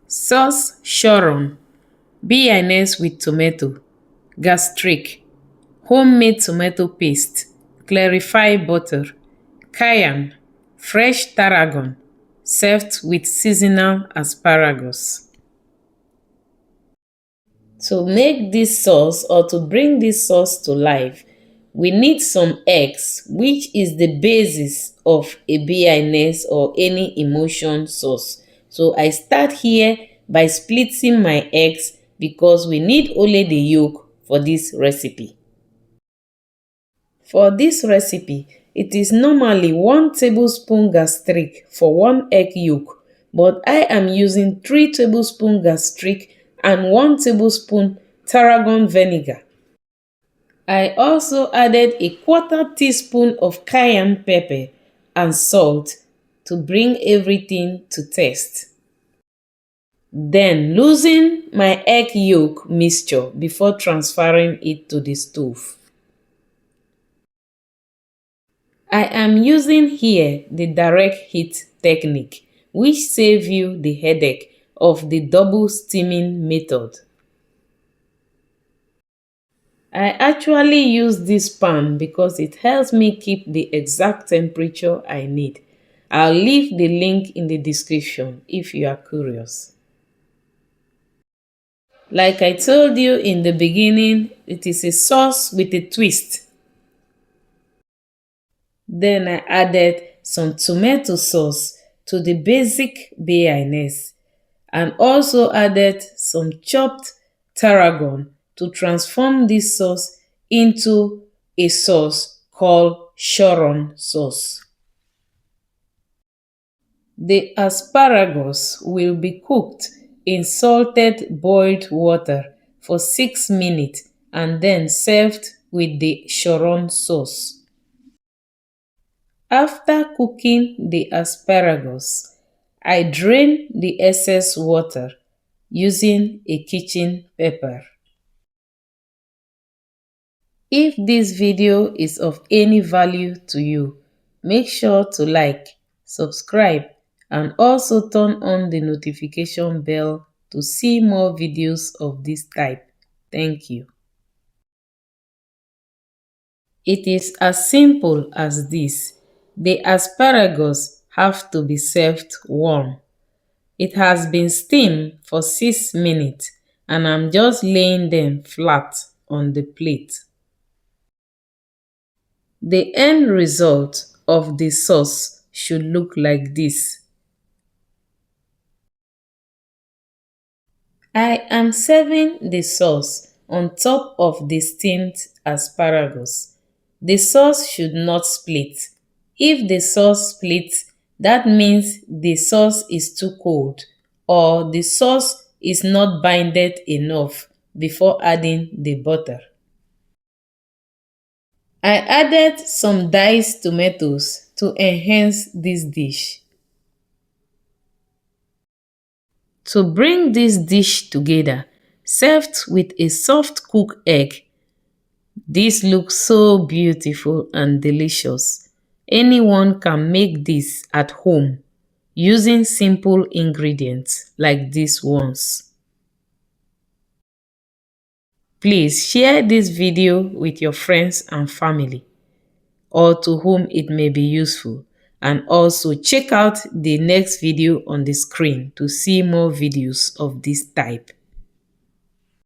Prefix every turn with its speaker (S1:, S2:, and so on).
S1: Sauce Choron, Béarnaise with tomato, gastrique, homemade tomato paste, clarified butter, cayenne, fresh tarragon, served with seasonal asparagus. To make this sauce or to bring this sauce to life, we need some eggs, which is the basis of a béarnaise or any emulsion sauce. So I start here by splitting my eggs because we need only the yolk for this recipe. For this recipe, it is normally 1 tablespoon gastrique for 1 egg yolk, but I am using 3 tablespoons gastrique and 1 tablespoon tarragon vinegar. I also added a 1/4 teaspoon of cayenne pepper and salt to bring everything to taste. Then loosen my egg yolk mixture before transferring it to the stove. I am using here the direct heat technique, which saves you the headache of the double steaming method. I actually use this pan because it helps me keep the exact temperature I need. I'll leave the link in the description if you are curious. Like I told you in the beginning, it is a sauce with a twist. Then I added some tomato sauce to the basic béarnaise and also added some chopped tarragon to transform this sauce into a sauce called Choron sauce. The asparagus will be cooked in salted boiled water for 6 minutes and then served with the Choron sauce. After cooking the asparagus, I drain the excess water using a kitchen pepper. If this video is of any value to you, make sure to like, subscribe, and also turn on the notification bell to see more videos of this type. Thank you. It is as simple as this. The asparagus have to be served warm. It has been steamed for 6 minutes and I'm just laying them flat on the plate. The end result of the sauce should look like this. I am serving the sauce on top of the steamed asparagus. The sauce should not split. If the sauce splits, that means the sauce is too cold or the sauce is not binded enough before adding the butter. I added some diced tomatoes to enhance this dish. To bring this dish together, served with a soft cooked egg. This looks so beautiful and delicious. Anyone can make this at home using simple ingredients like these ones. Please share this video with your friends and family or to whom it may be useful. And also check out the next video on the screen to see more videos of this type.